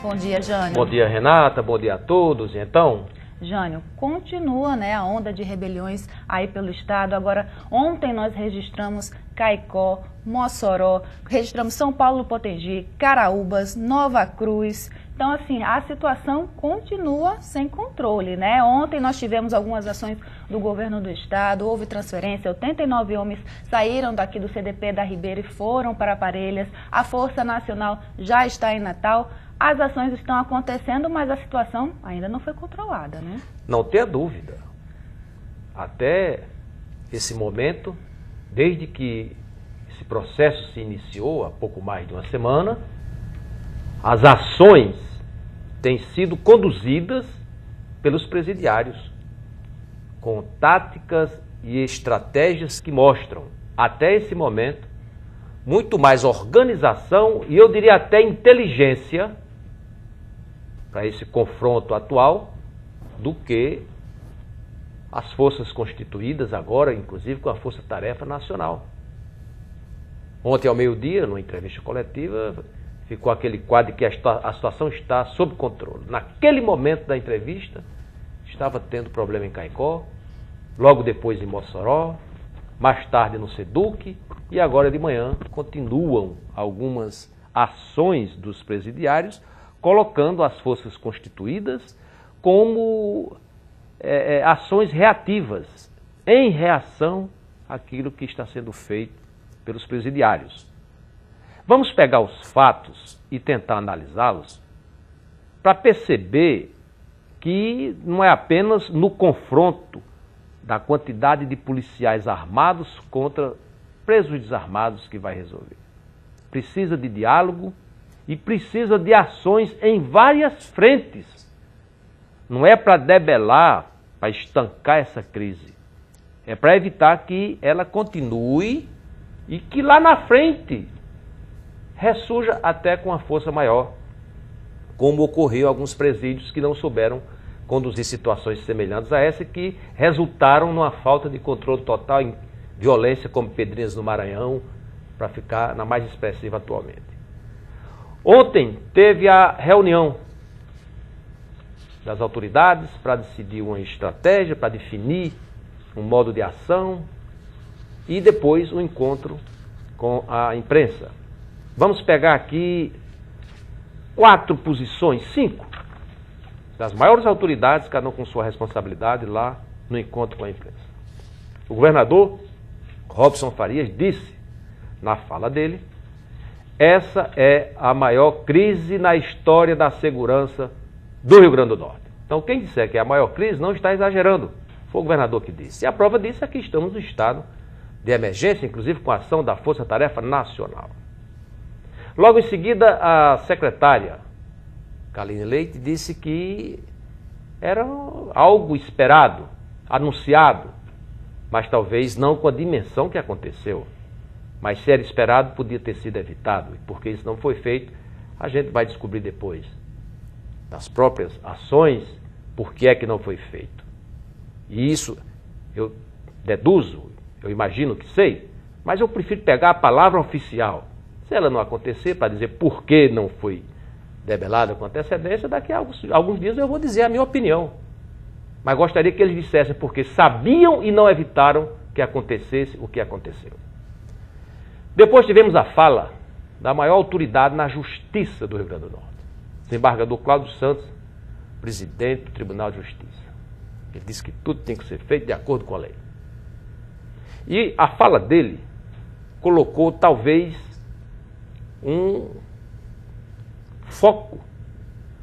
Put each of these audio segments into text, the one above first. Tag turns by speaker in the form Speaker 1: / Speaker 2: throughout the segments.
Speaker 1: Bom dia, Jânio.
Speaker 2: Bom dia, Renata. Bom dia a todos. Então,
Speaker 1: Jânio, continua, né, a onda de rebeliões aí pelo estado. Agora, ontem nós registramos Caicó, Mossoró, registramos São Paulo Potengi, Caraúbas, Nova Cruz. Então, assim, a situação continua sem controle, né? Ontem nós tivemos algumas ações do governo do estado, houve transferência, 89 homens saíram daqui do CDP da Ribeira e foram para Parelhas. A Força Nacional já está em Natal. As ações estão acontecendo, mas a situação ainda não foi controlada, né?
Speaker 2: não tenha dúvida. Até esse momento, desde que esse processo se iniciou há pouco mais de uma semana, as ações têm sido conduzidas pelos presidiários, com táticas e estratégias que mostram, até esse momento, muito mais organização e eu diria até inteligência para esse confronto atual do que as forças constituídas agora, inclusive com a Força Tarefa Nacional. Ontem ao meio-dia, numa entrevista coletiva, ficou aquele quadro que a situação está sob controle. Naquele momento da entrevista, estava tendo problema em Caicó, logo depois em Mossoró, mais tarde no SEDUC, e agora de manhã continuam algumas ações dos presidiários, colocando as forças constituídas como ações reativas, em reação àquilo que está sendo feito pelos presidiários. Vamos pegar os fatos e tentar analisá-los para perceber que não é apenas no confronto da quantidade de policiais armados contra presos desarmados que vai resolver. Precisa de diálogo e precisa de ações em várias frentes. Não é para debelar, para estancar essa crise. É para evitar que ela continue e que lá na frente ressurja até com uma força maior, como ocorreu em alguns presídios que não souberam conduzir situações semelhantes a essa que resultaram numa falta de controle total em violência como Pedrinhas no Maranhão, para ficar na mais expressiva atualmente. Ontem teve a reunião das autoridades para decidir uma estratégia, para definir um modo de ação e depois o encontro com a imprensa. Vamos pegar aqui 4 posições, 5, das maiores autoridades, cada um com sua responsabilidade lá no encontro com a imprensa. O governador Robson Farias disse na fala dele: essa é a maior crise na história da segurança do Rio Grande do Norte. Então quem disser que é a maior crise não está exagerando. Foi o governador que disse. E a prova disso é que estamos no estado de emergência, inclusive com a ação da Força Tarefa Nacional. Logo em seguida, a secretária Kaline Leite disse que era algo esperado, anunciado, mas talvez não com a dimensão que aconteceu. Mas se era esperado, podia ter sido evitado. E porque isso não foi feito, a gente vai descobrir depois, das próprias ações, por que é que não foi feito. E isso eu deduzo, eu imagino que sei, mas eu prefiro pegar a palavra oficial. Se ela não acontecer, para dizer por que não foi debelada com antecedência, daqui a alguns dias eu vou dizer a minha opinião. Mas gostaria que eles dissessem porque sabiam e não evitaram que acontecesse o que aconteceu. Depois tivemos a fala da maior autoridade na Justiça do Rio Grande do Norte, desembargador Cláudio Santos, presidente do Tribunal de Justiça. Ele disse que tudo tem que ser feito de acordo com a lei. E a fala dele colocou talvez um foco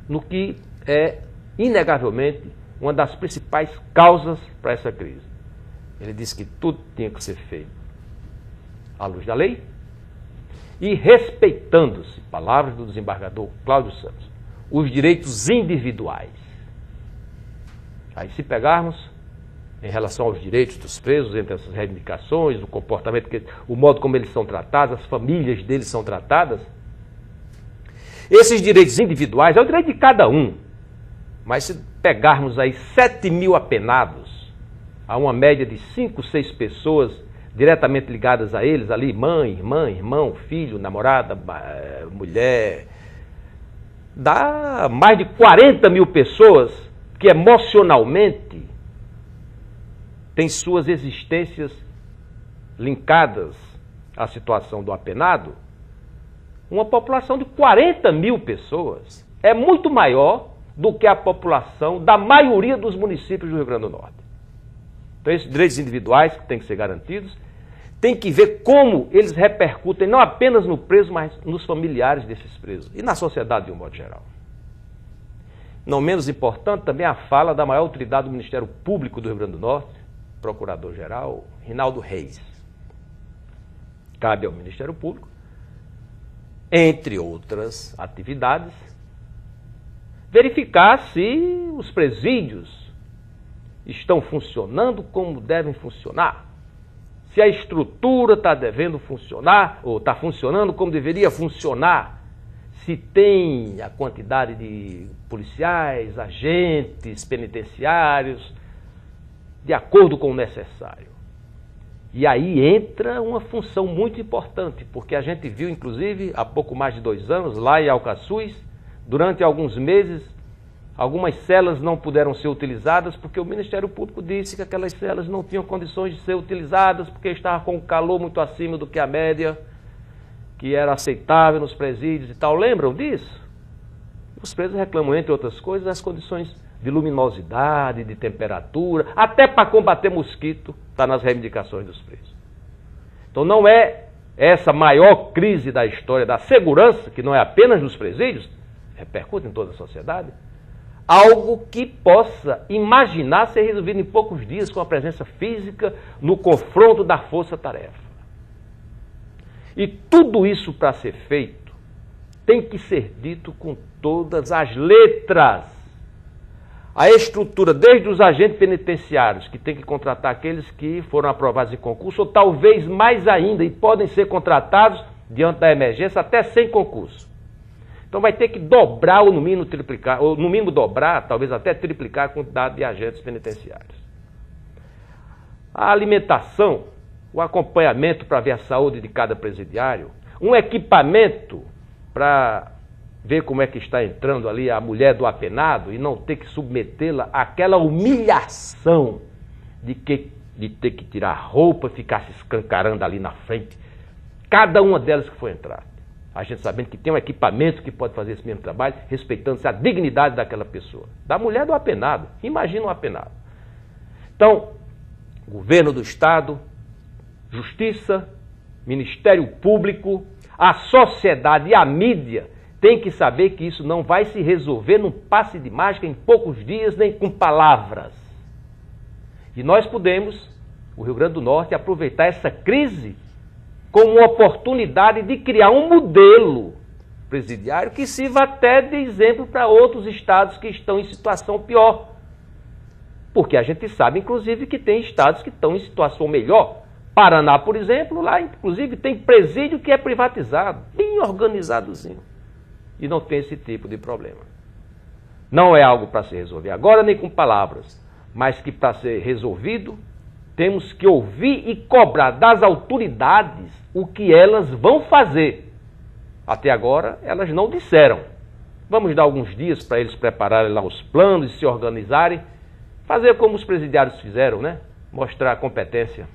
Speaker 2: no que é inegavelmente uma das principais causas para essa crise. Ele disse que tudo tinha que ser feito à luz da lei e respeitando-se, palavras do desembargador Cláudio Santos, os direitos individuais. Aí se pegarmos em relação aos direitos dos presos, entre essas reivindicações, o comportamento, o modo como eles são tratados, as famílias deles são tratadas, esses direitos individuais é o direito de cada um. Mas se pegarmos aí 7.000 apenados, há uma média de 5, 6 pessoas diretamente ligadas a eles, ali mãe, irmã, irmão, filho, namorada, mulher, dá mais de 40 mil pessoas que emocionalmente têm suas existências linkadas à situação do apenado. Uma população de 40 mil pessoas é muito maior do que a população da maioria dos municípios do Rio Grande do Norte. Então, esses direitos individuais que têm que ser garantidos, tem que ver como eles repercutem não apenas no preso, mas nos familiares desses presos e na sociedade de um modo geral. Não menos importante também a fala da maior autoridade do Ministério Público do Rio Grande do Norte, Procurador-Geral Rinaldo Reis. Cabe ao Ministério Público, entre outras atividades, verificar se os presídios estão funcionando como devem funcionar, se a estrutura está devendo funcionar, ou está funcionando como deveria funcionar, se tem a quantidade de policiais, agentes penitenciários, de acordo com o necessário. E aí entra uma função muito importante, porque a gente viu, inclusive, há pouco mais de 2 anos, lá em Alcaçuz, durante alguns meses, algumas celas não puderam ser utilizadas porque o Ministério Público disse que aquelas celas não tinham condições de ser utilizadas porque estava com um calor muito acima do que a média, que era aceitável nos presídios e tal. Lembram disso? Os presos reclamam, entre outras coisas, as condições de luminosidade, de temperatura, até para combater mosquito, está nas reivindicações dos presos. Então não é essa maior crise da história da segurança, que não é apenas nos presídios, repercute em toda a sociedade, algo que possa imaginar ser resolvido em poucos dias com a presença física no confronto da força-tarefa. E tudo isso, para ser feito, tem que ser dito com todas as letras. A estrutura, desde os agentes penitenciários, que tem que contratar aqueles que foram aprovados em concurso, ou talvez mais ainda, e podem ser contratados diante da emergência, até sem concurso. Então vai ter que dobrar ou no mínimo triplicar, ou no mínimo dobrar, talvez até triplicar a quantidade de agentes penitenciários. A alimentação, o acompanhamento para ver a saúde de cada presidiário, um equipamento para ver como é que está entrando ali a mulher do apenado e não ter que submetê-la àquela humilhação de ter que tirar a roupa, ficar se escancarando ali na frente. Cada uma delas que for entrar. A gente sabendo que tem um equipamento que pode fazer esse mesmo trabalho, respeitando-se a dignidade daquela pessoa. Da mulher do apenado. Imagina um apenado. Então, governo do Estado, Justiça, Ministério Público, a sociedade e a mídia tem que saber que isso não vai se resolver num passe de mágica em poucos dias, nem com palavras. E nós podemos, o Rio Grande do Norte, aproveitar essa crise como uma oportunidade de criar um modelo presidiário que sirva até de exemplo para outros estados que estão em situação pior. Porque a gente sabe, inclusive, que tem estados que estão em situação melhor. Paraná, por exemplo, lá, inclusive, tem presídio que é privatizado, bem organizadozinho. E não tem esse tipo de problema. Não é algo para se resolver agora, nem com palavras, mas que para ser resolvido, temos que ouvir e cobrar das autoridades o que elas vão fazer. Até agora, elas não disseram. Vamos dar alguns dias para eles prepararem lá os planos e se organizarem, fazer como os presidiários fizeram, né? Mostrar a competência.